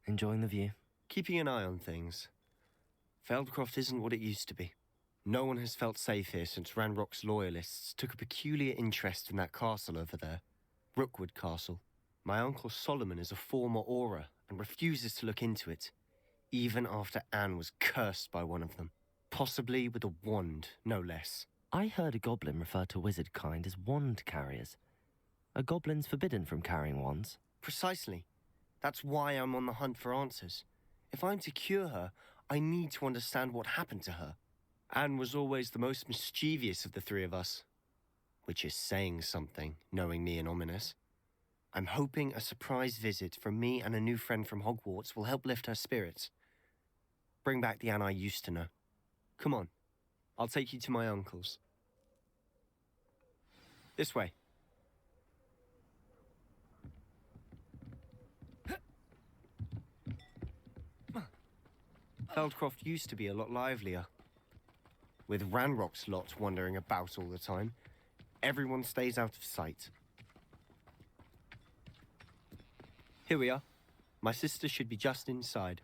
Enjoying the view? Keeping an eye on things. Feldcroft isn't what it used to be. No one has felt safe here since Ranrock's loyalists took a peculiar interest in that castle over there. Rookwood Castle. My uncle Solomon is a former Auror and refuses to look into it, even after Anne was cursed by one of them. Possibly with a wand, no less. I heard a goblin refer to wizard kind as wand carriers. Are goblins forbidden from carrying wands? Precisely. That's why I'm on the hunt for answers. If I'm to cure her, I need to understand what happened to her. Anne was always the most mischievous of the three of us. Which is saying something, knowing me and Ominous. I'm hoping a surprise visit from me and a new friend from Hogwarts will help lift her spirits. Bring back the Anne I used to know. Come on, I'll take you to my uncle's. This way. Feldcroft used to be a lot livelier. With Ranrock's lot wandering about all the time, everyone stays out of sight. Here we are. My sister should be just inside.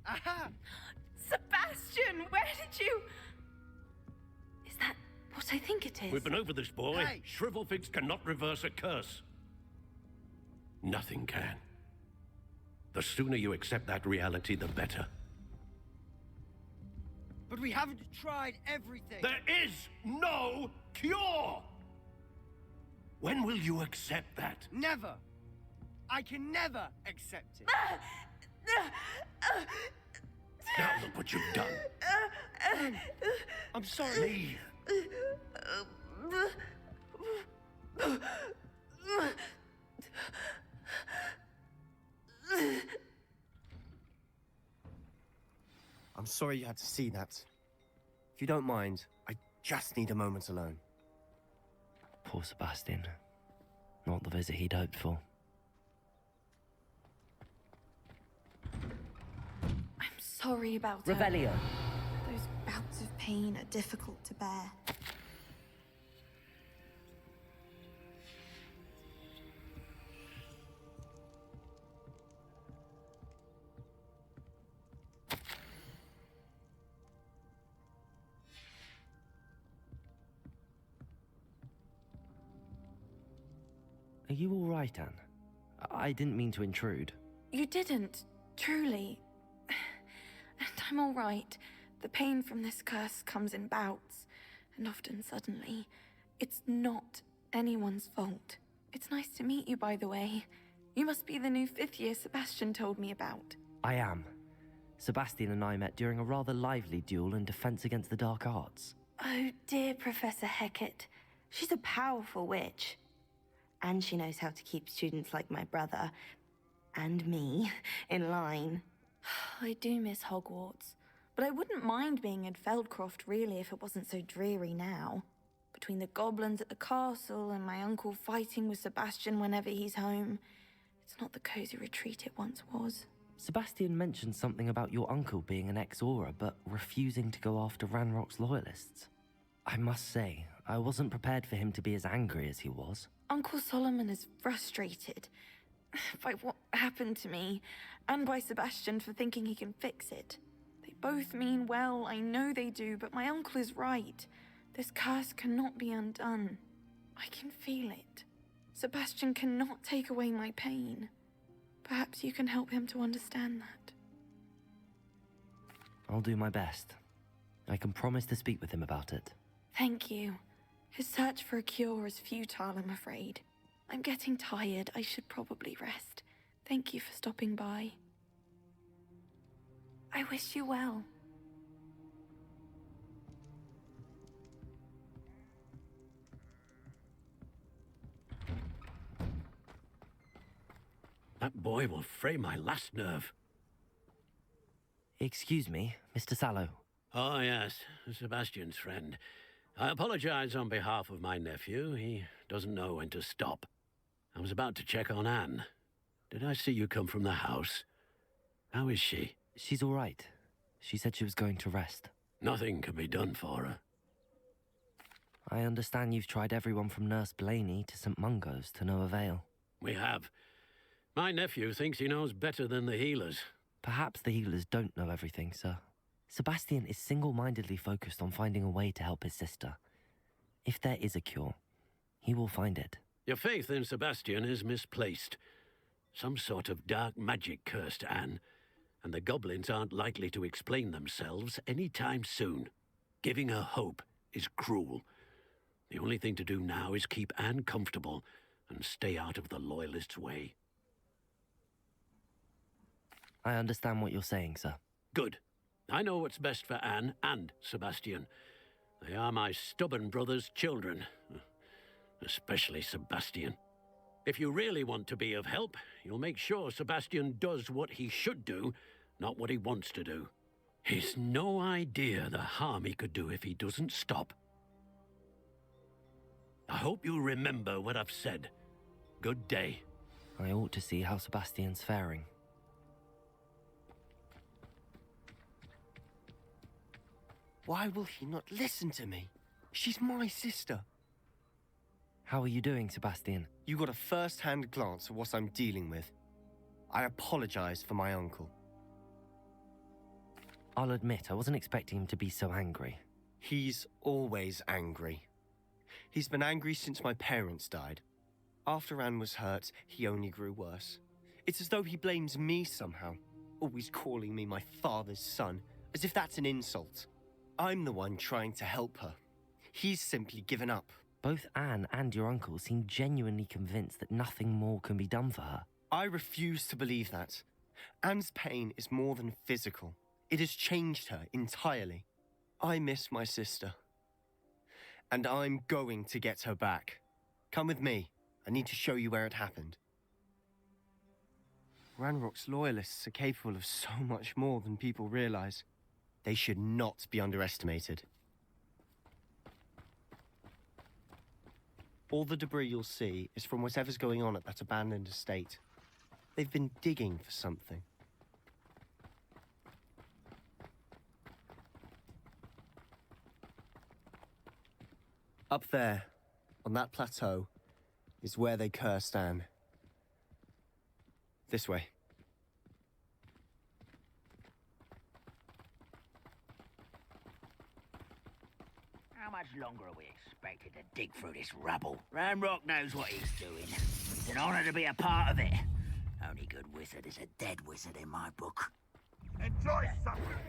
Aha! Sebastian, where did you... Is that what I think it is? We've been over this, boy. Hey! Shrivelfigs cannot reverse a curse. Nothing can. The sooner you accept that reality, the better. But we haven't tried everything. There is no cure! When will you accept that? Never. I can never accept it. Now look what you've done. I'm sorry. Leave. I'm sorry you had to see that. If you don't mind, I just need a moment alone. Poor Sebastian. Not the visit he'd hoped for. I'm sorry about her. Revelio. Those bouts of pain are difficult to bear. Are you all right, Anne? I didn't mean to intrude. You didn't, truly. And I'm all right. The pain from this curse comes in bouts, and often suddenly. It's not anyone's fault. It's nice to meet you, by the way. You must be the new 5th year Sebastian told me about. I am. Sebastian and I met during a rather lively duel in defense against the dark arts. Oh dear, Professor Hecat. She's a powerful witch. And she knows how to keep students like my brother, and me, in line. I do miss Hogwarts, but I wouldn't mind being in Feldcroft, really, if it wasn't so dreary now. Between the goblins at the castle and my uncle fighting with Sebastian whenever he's home, it's not the cozy retreat it once was. Sebastian mentioned something about your uncle being an ex-Auror, but refusing to go after Ranrock's loyalists. I must say, I wasn't prepared for him to be as angry as he was. Uncle Solomon is frustrated by what happened to me, and by Sebastian for thinking he can fix it. They both mean well, I know they do, but my uncle is right. This curse cannot be undone. I can feel it. Sebastian cannot take away my pain. Perhaps you can help him to understand that. I'll do my best. I can promise to speak with him about it. Thank you. His search for a cure is futile, I'm afraid. I'm getting tired. I should probably rest. Thank you for stopping by. I wish you well. That boy will fray my last nerve. Excuse me, Mr. Sallow. Oh, yes, Sebastian's friend. I apologize on behalf of my nephew. He doesn't know when to stop. I was about to check on Anne. Did I see you come from the house? How is she? She's all right. She said she was going to rest. Nothing can be done for her. I understand you've tried everyone from Nurse Blaney to St. Mungo's to no avail. We have. My nephew thinks he knows better than the healers. Perhaps the healers don't know everything, sir. Sebastian is single-mindedly focused on finding a way to help his sister. If there is a cure, he will find it. Your faith in Sebastian is misplaced. Some sort of dark magic cursed Anne, and the goblins aren't likely to explain themselves any time soon. Giving her hope is cruel. The only thing to do now is keep Anne comfortable and stay out of the Loyalists' way. I understand what you're saying, sir. Good. I know what's best for Anne and Sebastian. They are my stubborn brother's children. Especially Sebastian. If you really want to be of help, you'll make sure Sebastian does what he should do, not what he wants to do. He's no idea the harm he could do if he doesn't stop. I hope you remember what I've said. Good day. I ought to see how Sebastian's faring. Why will he not listen to me? She's my sister. How are you doing, Sebastian? You got a first-hand glance at what I'm dealing with. I apologize for my uncle. I'll admit, I wasn't expecting him to be so angry. He's always angry. He's been angry since my parents died. After Anne was hurt, he only grew worse. It's as though he blames me somehow, always calling me my father's son, as if that's an insult. I'm the one trying to help her. He's simply given up. Both Anne and your uncle seem genuinely convinced that nothing more can be done for her. I refuse to believe that. Anne's pain is more than physical. It has changed her entirely. I miss my sister. And I'm going to get her back. Come with me. I need to show you where it happened. Ranrock's loyalists are capable of so much more than people realize. They should not be underestimated. All the debris you'll see is from whatever's going on at that abandoned estate. They've been digging for something. Up there, on that plateau, is where they cursed Anne. This way. How much longer are we expected to dig through this rubble? Ranrock knows what he's doing. It's an honor to be a part of it. Only good wizard is a dead wizard in my book. Enjoy something!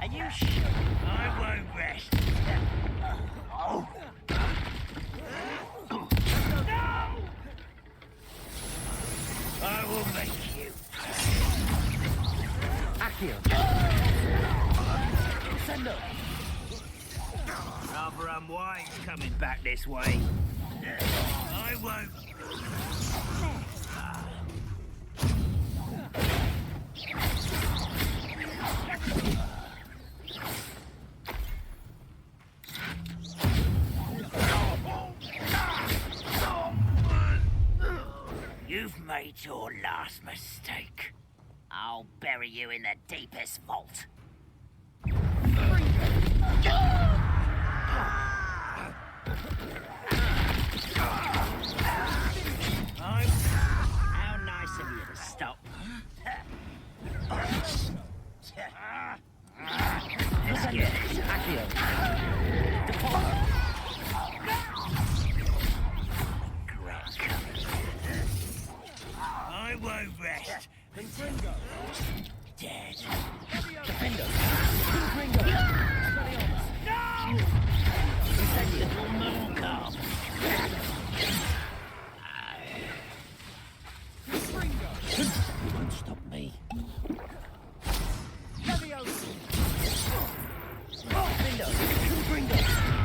Are you sure? I won't rest. Oh. No! I will make you. Accio! Send up! Rather unwise coming back this way. I won't. You've made your last mistake. I'll bury you in the deepest vault. How nice of you to stop. Let's get this. I won't rest. Dead. Defender! No! Little moon calf. You won't stop me.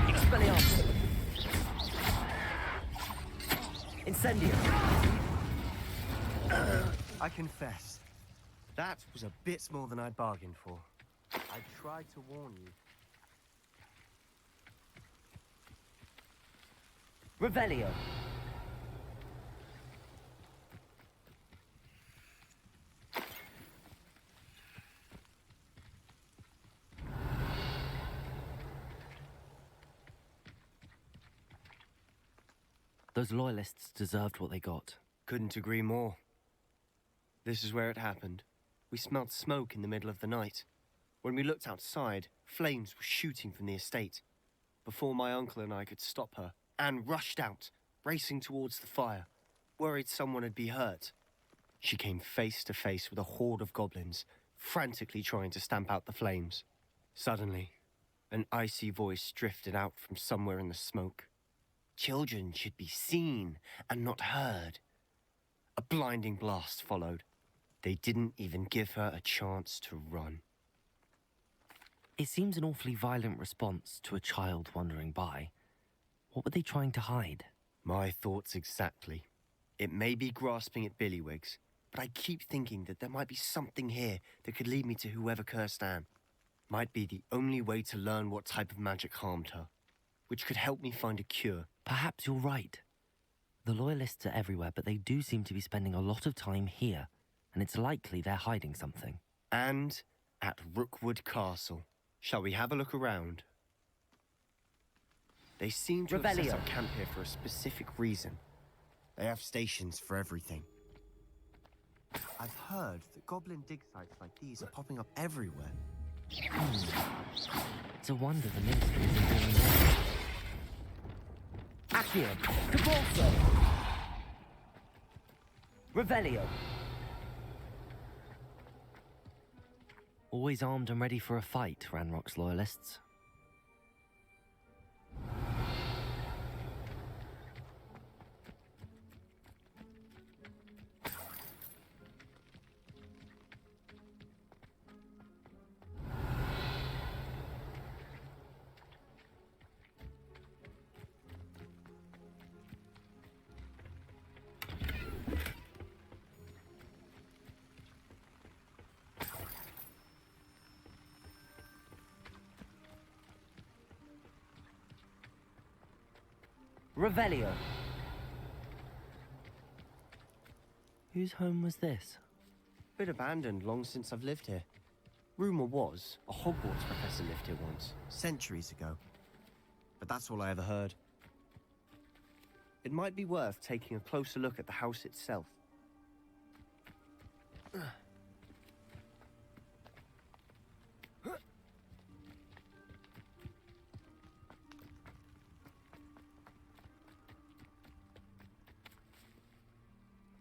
Expelliarmus! Incendio! I confess, that was a bit more than I'd bargained for. I tried to warn you. Revelio! Those loyalists deserved what they got. Couldn't agree more. This is where it happened. We smelled smoke in the middle of the night. When we looked outside, flames were shooting from the estate. Before my uncle and I could stop her, Anne rushed out, racing towards the fire, worried someone had been hurt. She came face to face with a horde of goblins, frantically trying to stamp out the flames. Suddenly, an icy voice drifted out from somewhere in the smoke. Children should be seen and not heard. A blinding blast followed. They didn't even give her a chance to run. It seems an awfully violent response to a child wandering by. What were they trying to hide? My thoughts exactly. It may be grasping at Billywigs, but I keep thinking that there might be something here that could lead me to whoever cursed Anne. Might be the only way to learn what type of magic harmed her, which could help me find a cure. Perhaps you're right. The Loyalists are everywhere, but they do seem to be spending a lot of time here, and it's likely they're hiding something. And at Rookwood Castle. Shall we have a look around? They seem to have set up camp here for a specific reason. They have stations for everything. I've heard that goblin dig sites like these are popping up everywhere. It's a wonder the ministry isn't doing more. Accio! Convulso! Revelio! Always armed and ready for a fight, Ranrock's loyalists. Revelio. Whose home was this? Bit abandoned long since I've lived here. Rumour was, a Hogwarts professor lived here once, centuries ago. But that's all I ever heard. It might be worth taking a closer look at the house itself.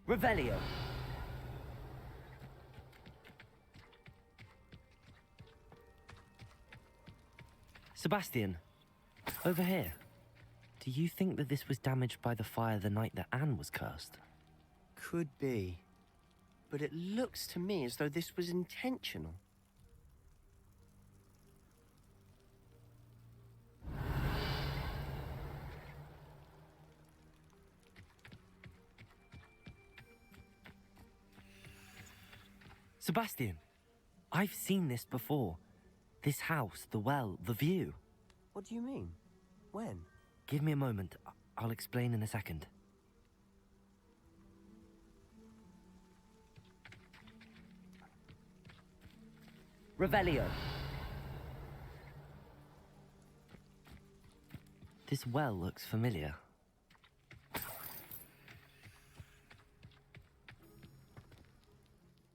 Revelio. Sebastian, over here. Do you think that this was damaged by the fire the night that Anne was cursed? Could be. But it looks to me as though this was intentional. Sebastian, I've seen this before. This house, the well, the view. What do you mean? When? Give me a moment. I'll explain in a second. Revelio. This well looks familiar.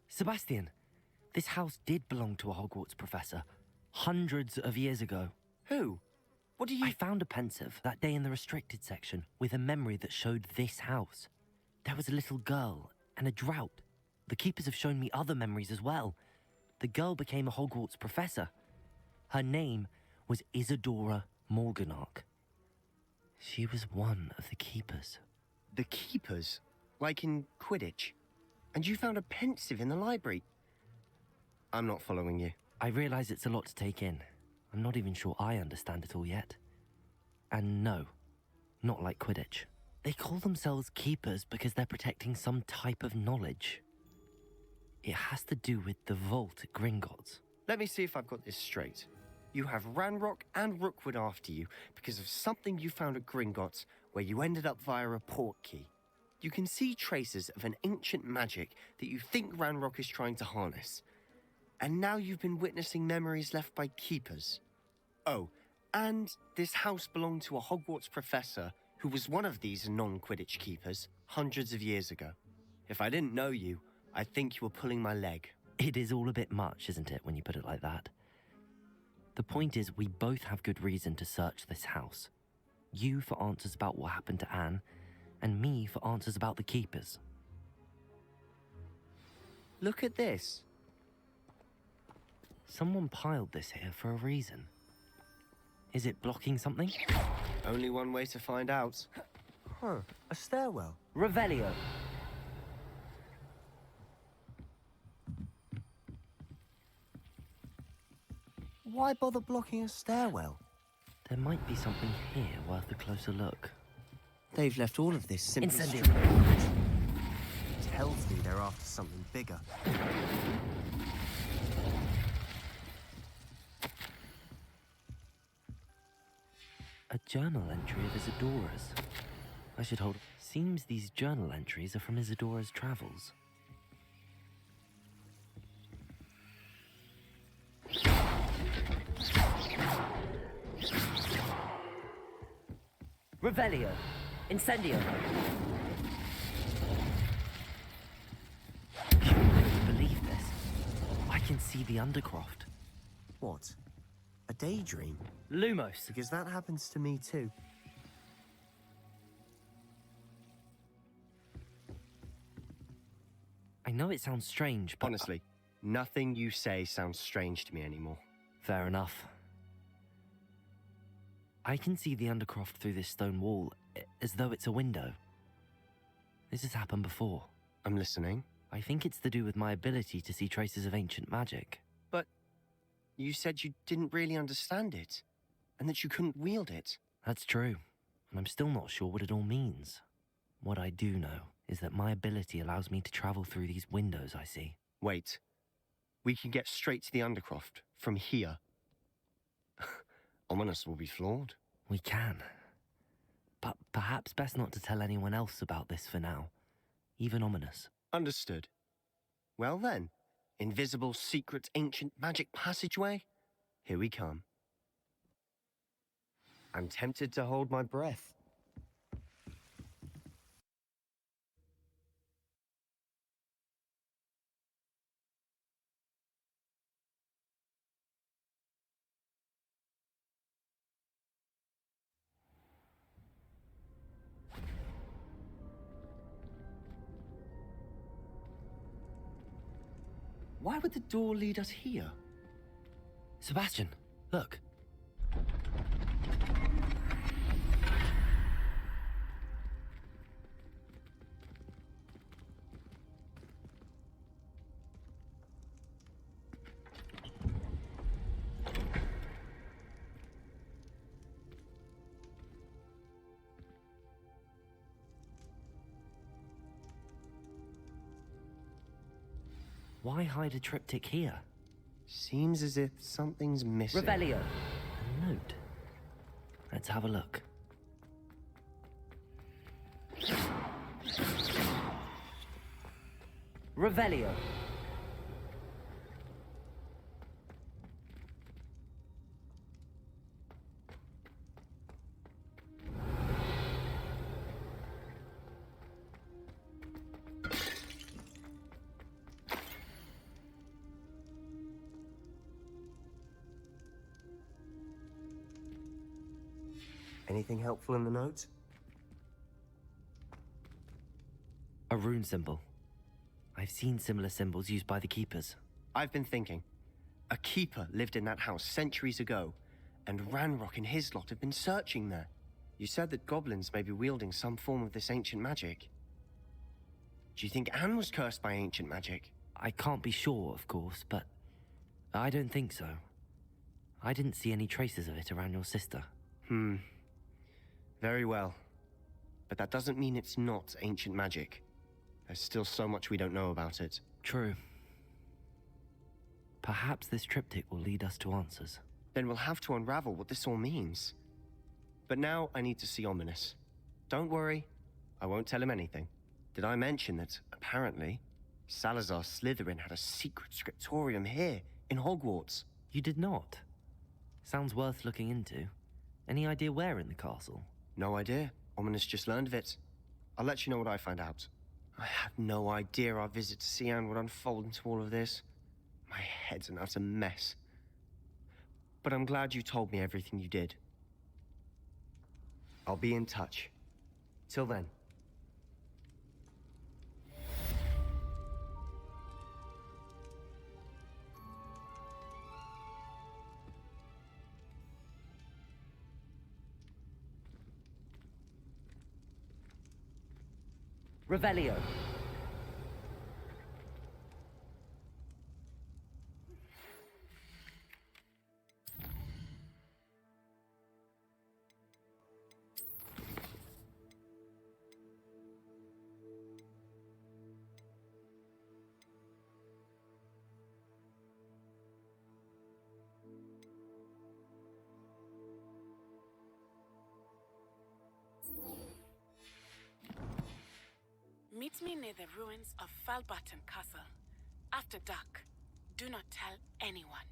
Sebastian, this house did belong to a Hogwarts professor, hundreds of years ago. Who? What do you... I found a pensive that day in the restricted section with a memory that showed this house. There was a little girl and a drought. The keepers have shown me other memories as well. The girl became a Hogwarts professor. Her name was Isadora Morganach. She was one of the keepers. The keepers? Like in Quidditch? And you found a pensive in the library? I'm not following you. I realize it's a lot to take in. I'm not even sure I understand it all yet. And no, not like Quidditch. They call themselves keepers because they're protecting some type of knowledge. It has to do with the vault at Gringotts. Let me see if I've got this straight. You have Ranrock and Rookwood after you because of something you found at Gringotts where you ended up via a portkey. You can see traces of an ancient magic that you think Ranrock is trying to harness. And now you've been witnessing memories left by keepers. Oh, and this house belonged to a Hogwarts professor who was one of these non-Quidditch keepers hundreds of years ago. If I didn't know you, I'd think you were pulling my leg. It is all a bit much, isn't it, when you put it like that? The point is, we both have good reason to search this house. You for answers about what happened to Anne, and me for answers about the keepers. Look at this. Someone piled this here for a reason. Is it blocking something? Only one way to find out. Huh, a stairwell. Revelio. Why bother blocking a stairwell? There might be something here worth a closer look. They've left all of this simply... Incendio. Tells me they're after something bigger. A journal entry of Isadora's. I should hold... Seems these journal entries are from Isadora's travels. Revelio. Incendio. You wouldn't believe this. I can see the Undercroft. What? A daydream? Lumos. Because that happens to me too. I know it sounds strange, but... Honestly, nothing you say sounds strange to me anymore. Fair enough. I can see the Undercroft through this stone wall, as though it's a window. This has happened before. I'm listening. I think it's to do with my ability to see traces of ancient magic. But you said you didn't really understand it, and that you couldn't wield it. That's true, and I'm still not sure what it all means. What I do know is that my ability allows me to travel through these windows I see. Wait. We can get straight to the Undercroft from here. Ominous will be floored. We can. But perhaps best not to tell anyone else about this for now. Even Ominous. Understood. Well then, invisible, secret, ancient magic passageway? Here we come. I'm tempted to hold my breath. Why would the door lead us here? Sebastian, look. Why hide a triptych here? Seems as if something's missing. Revelio. A note. Let's have a look. Revelio. Anything helpful in the note? A rune symbol. I've seen similar symbols used by the keepers. I've been thinking. A keeper lived in that house centuries ago, and Ranrock and his lot have been searching there. You said that goblins may be wielding some form of this ancient magic. Do you think Anne was cursed by ancient magic? I can't be sure, of course, but I don't think so. I didn't see any traces of it around your sister. Very well. But that doesn't mean it's not ancient magic. There's still so much we don't know about it. True. Perhaps this triptych will lead us to answers. Then we'll have to unravel what this all means. But now I need to see Ominous. Don't worry, I won't tell him anything. Did I mention that, apparently, Salazar Slytherin had a secret scriptorium here, in Hogwarts? You did not? Sounds worth looking into. Any idea where in the castle? No idea. Ominous just learned of it. I'll let you know what I find out. I had no idea our visit to Cian would unfold into all of this. My head's an utter mess. But I'm glad you told me everything you did. I'll be in touch. Till then. Revelio. Meet me near the ruins of Falbaton Castle. After dark. Do not tell anyone.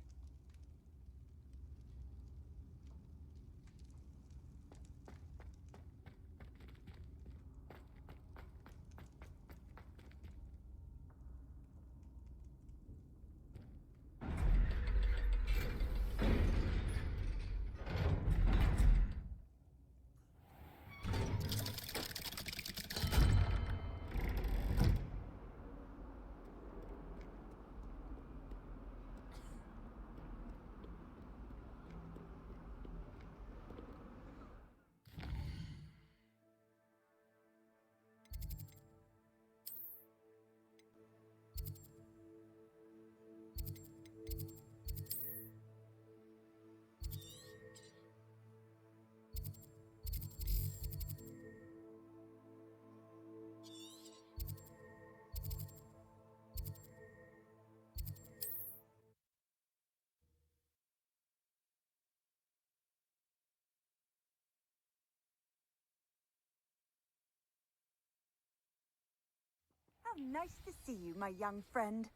How nice to see you, my young friend.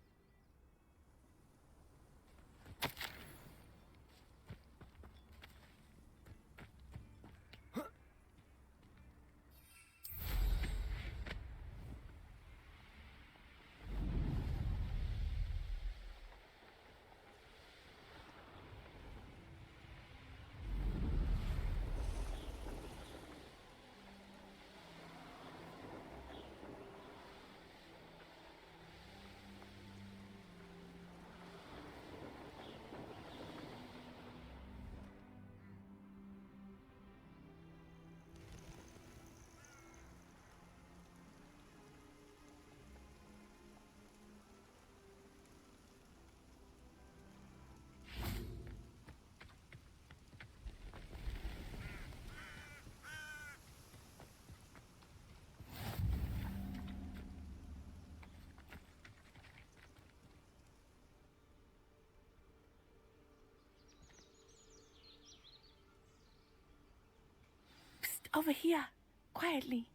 Over here, quietly.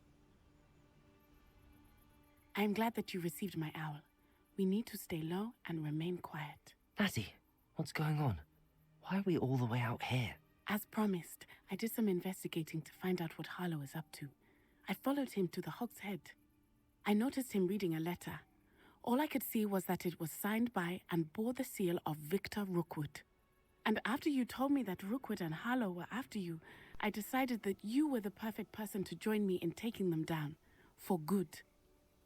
I am glad that you received my owl. We need to stay low and remain quiet. Natty, what's going on? Why are we all the way out here? As promised, I did some investigating to find out what Harlow is up to. I followed him to the Hogshead. I noticed him reading a letter. All I could see was that it was signed by and bore the seal of Victor Rookwood. And after you told me that Rookwood and Harlow were after you, I decided that you were the perfect person to join me in taking them down. For good.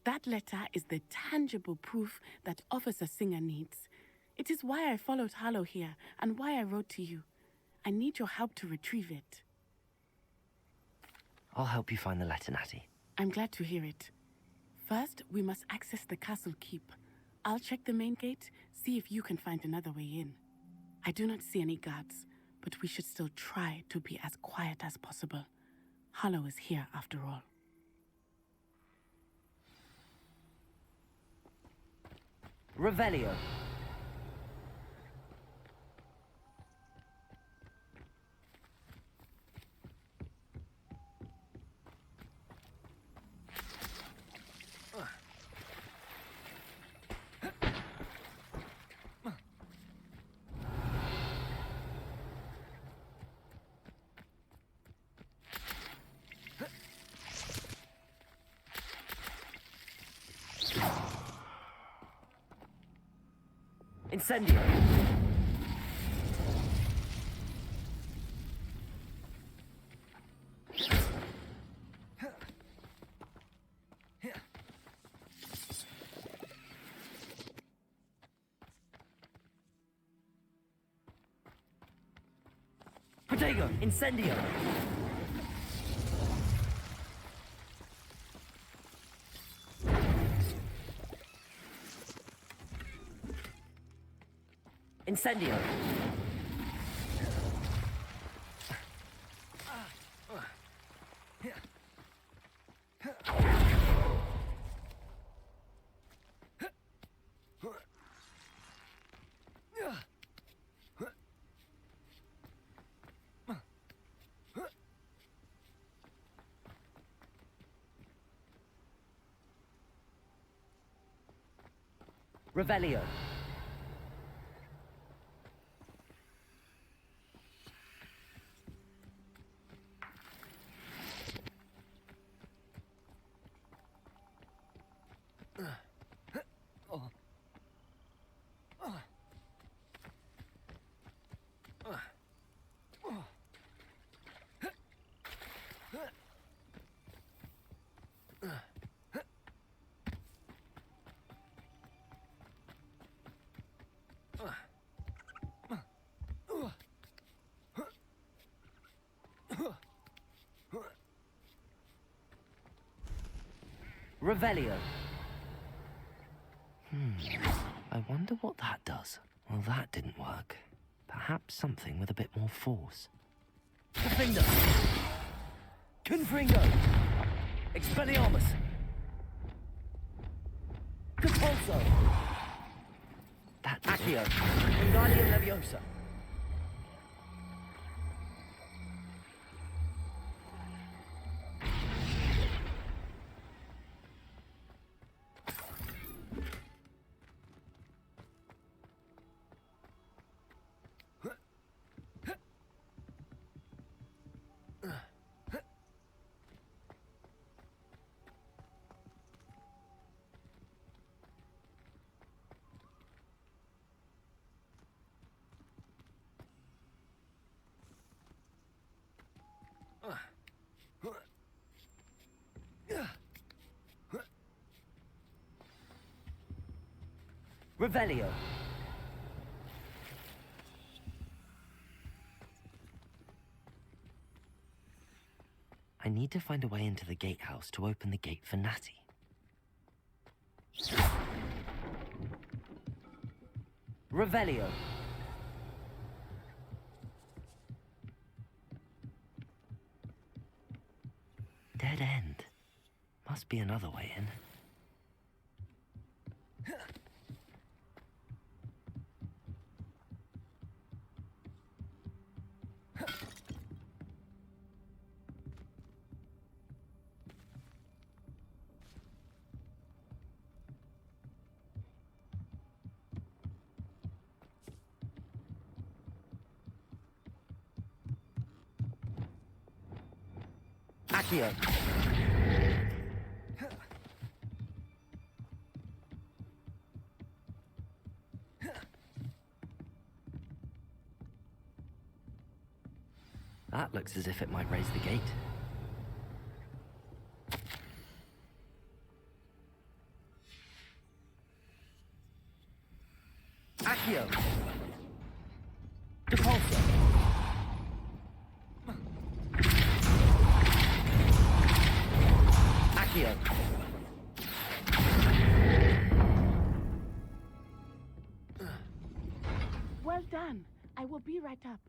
That letter is the tangible proof that Officer Singer needs. It is why I followed Harlow here and why I wrote to you. I need your help to retrieve it. I'll help you find the letter, Natty. I'm glad to hear it. First, we must access the castle keep. I'll check the main gate, see if you can find another way in. I do not see any guards, but we should still try to be as quiet as possible. Harlow is here after all. Revelio. Incendio. Diagon, Incendio. Incendio. Revelio. Revelio. I wonder what that does. Well, that didn't work. Perhaps something with a bit more force. Defender! Confringo! Expelliarmus! Capulso! That Accio! Wingardium Leviosa! Revelio. I need to find a way into the gatehouse to open the gate for Natty. Revelio. Dead end. Must be another way in. Accio. That looks as if it might raise the gate. Accio. Depulso. Accio. Well done. I will be right up.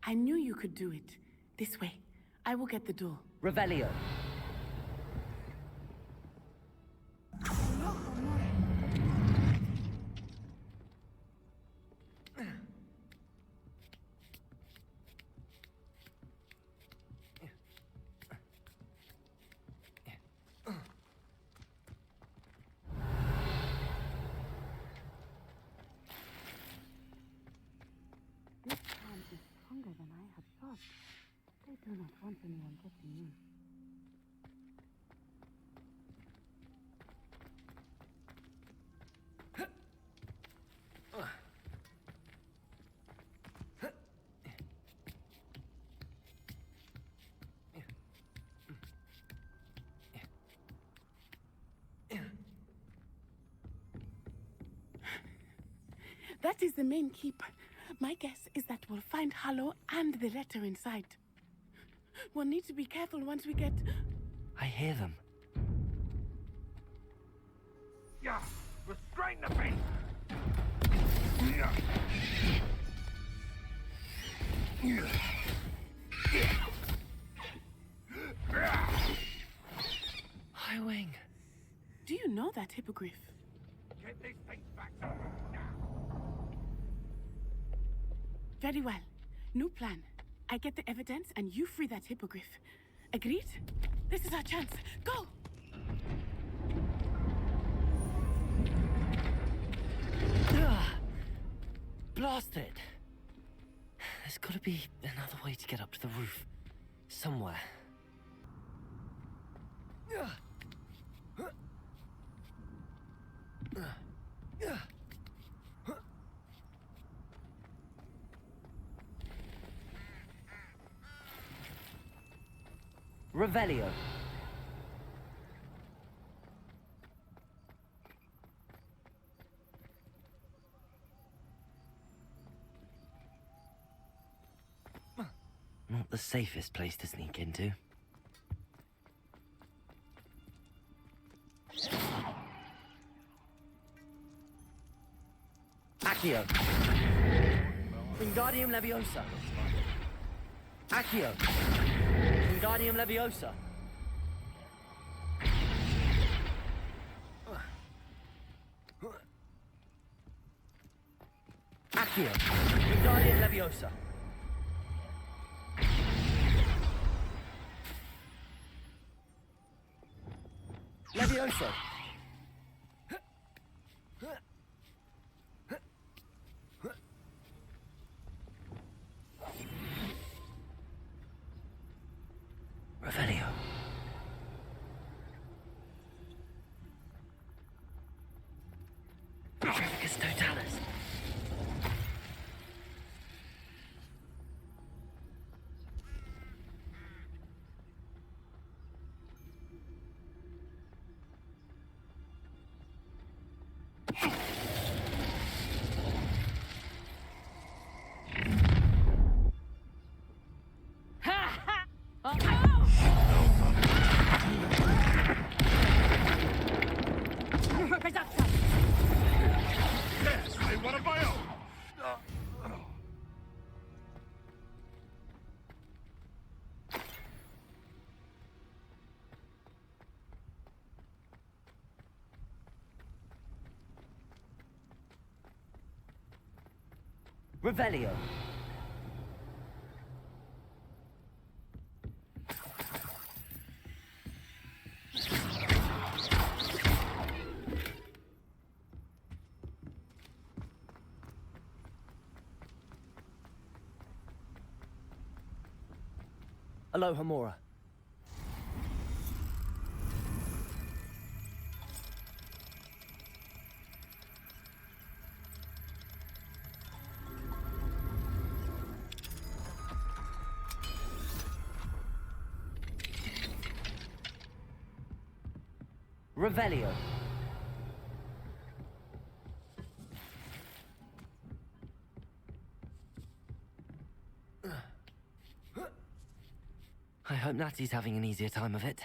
I knew you could do it. This way. I will get the door. Revelio. This charm is stronger than I had thought. They do not want anyone getting in. That is the main keep. My guess is that we'll find Harlow and the letter inside. We'll need to be careful once we get... I hear them. Yeah, restrain the beast! High Wing. Do you know that hippogriff? Get these things back to me now! Very well. New plan. I get the evidence and you free that hippogriff. Agreed? This is our chance. Go! Blast it! There's gotta be another way to get up to the roof. Somewhere. Revelio. Not the safest place to sneak into. Accio. Wingardium Leviosa. Accio. Wingardium Leviosa. Accio. Wingardium Leviosa. Leviosa. Revelio. Trifficus Totalis. Yes, I want it my own! Revelio. Aloha Mora. Revelio. I hope Natty's having an easier time of it.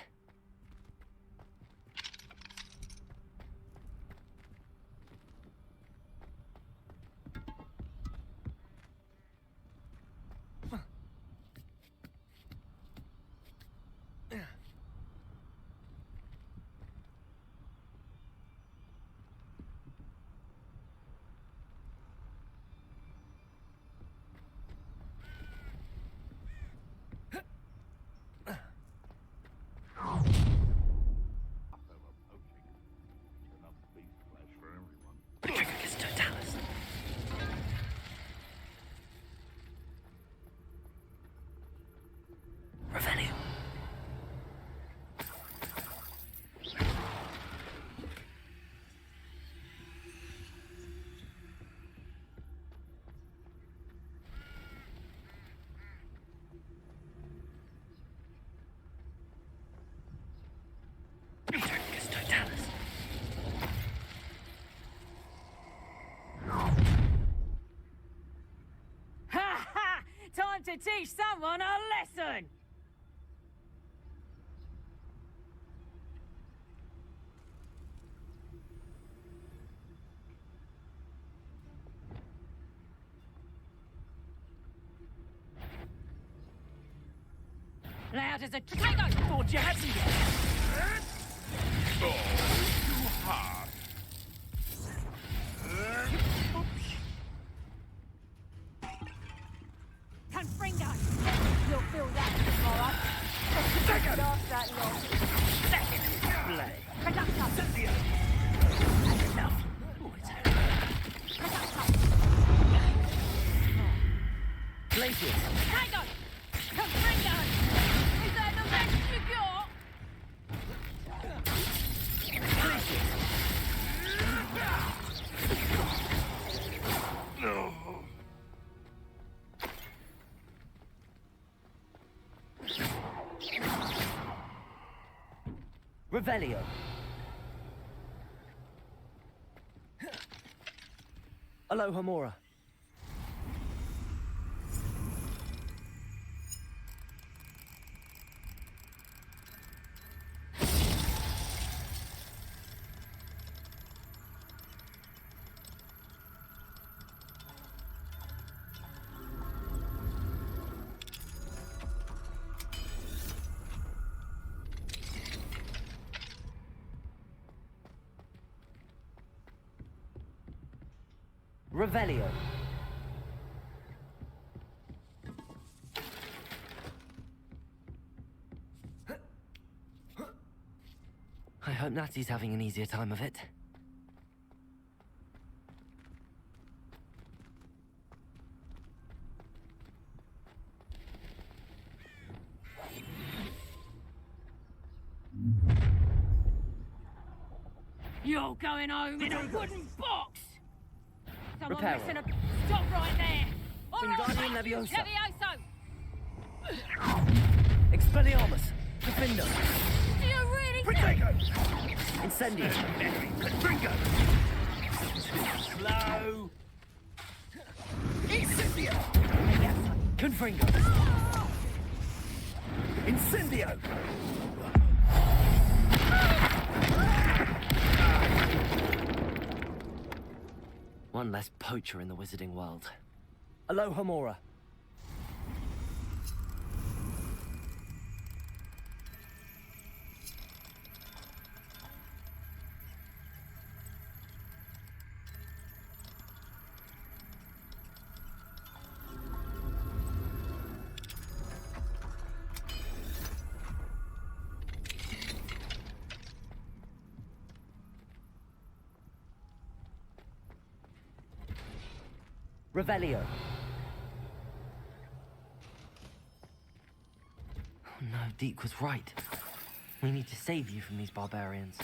to teach someone a lesson! Loud as a Diagon! Thought you had me there! Oh, too hard. Confringo! You'll feel that tomorrow. Second! Last that long. Second! Play. Conductor! Cynthia! That's enough. Glacius! Diagon! Confringo! Is that the best you got? No. Revelio! Aloha Mora. Revelio. I hope Natty's having an easier time of it. You're going home in a wooden box! Someone Reparo. listen up. Stop right there! Wingardium Alright, Leviosa. Levioso! Expelliarmus. Defender. Do you really Protego! Incendio. Confringo! Slow! Incendio! Confringo. Incendio! One less poacher in the wizarding world. Aloha Mora. Revelio. Oh no, Deke was right. We need to save you from these barbarians.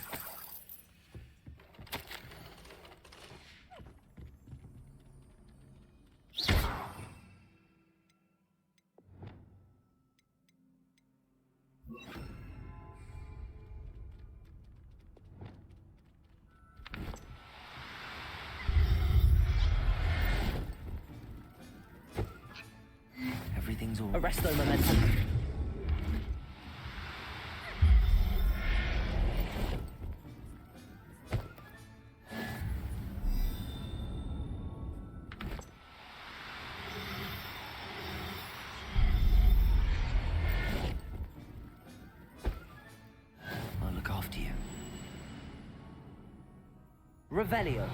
Everything's all... Arresto momentum. I'll look after you. Revelio.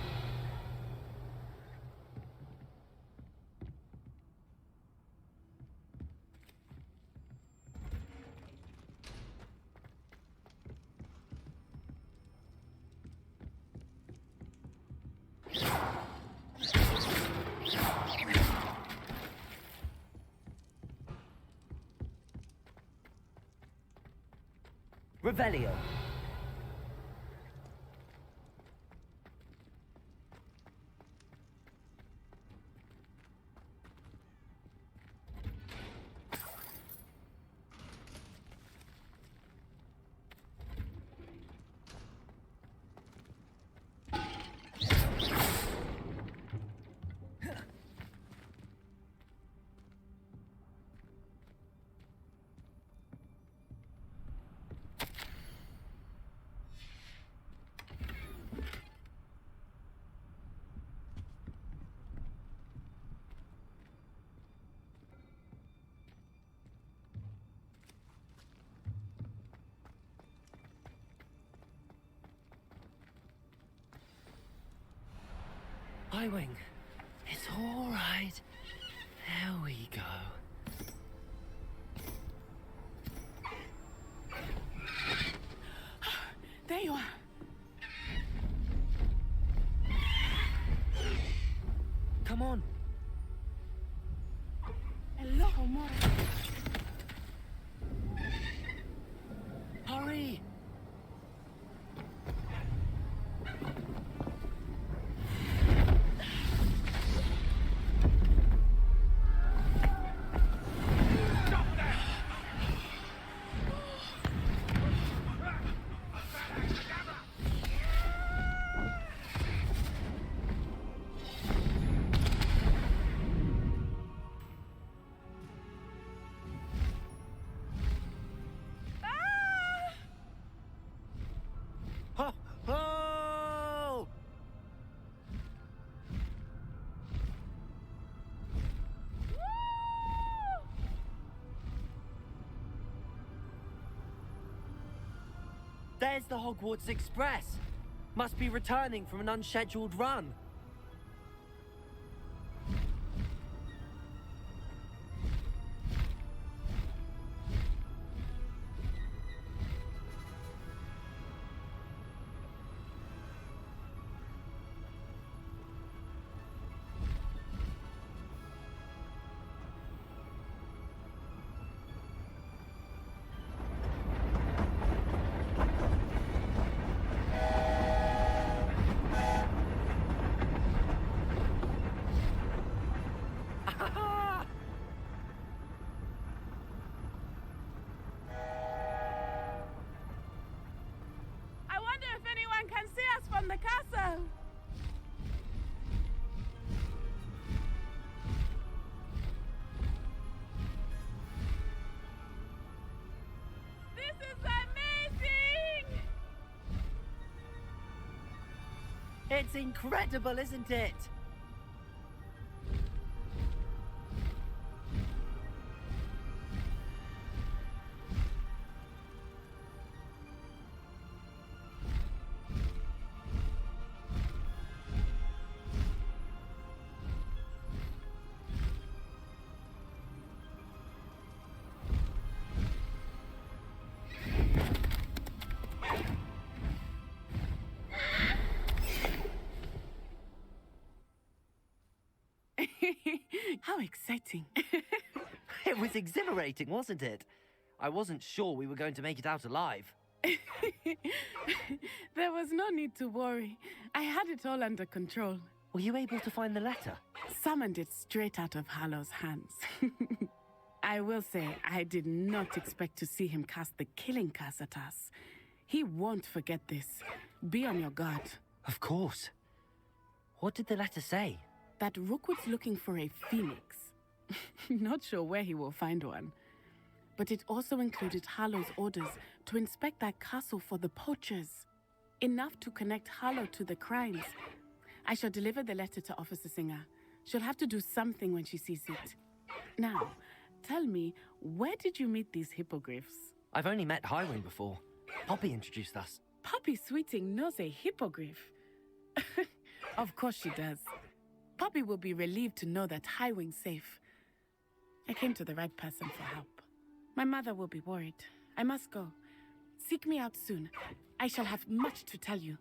Revelio. Highwing, it's all right. There we go. There you are. Come on. Hello, Mora. Hurry. Ho! Ho! There's the Hogwarts Express. Must be returning from an unscheduled run. I wonder if anyone can see us from the castle. This is amazing! It's incredible, isn't it? How exciting. It was exhilarating, wasn't it? I wasn't sure we were going to make it out alive. There was no need to worry. I had it all under control. Were you able to find the letter? Summoned it straight out of Hallow's hands. I will say, I did not expect to see him cast the killing curse at us. He won't forget this. Be on your guard. Of course. What did the letter say? That Rookwood's looking for a phoenix. Not sure where he will find one. But it also included Harlow's orders to inspect that castle for the poachers. Enough to connect Harlow to the crimes. I shall deliver the letter to Officer Singer. She'll have to do something when she sees it. Now, tell me, where did you meet these hippogriffs? I've only met Highwing before. Poppy introduced us. Poppy Sweeting knows a hippogriff. Of course she does. Poppy will be relieved to know that Highwing's safe. I came to the right person for help. My mother will be worried. I must go. Seek me out soon. I shall have much to tell you.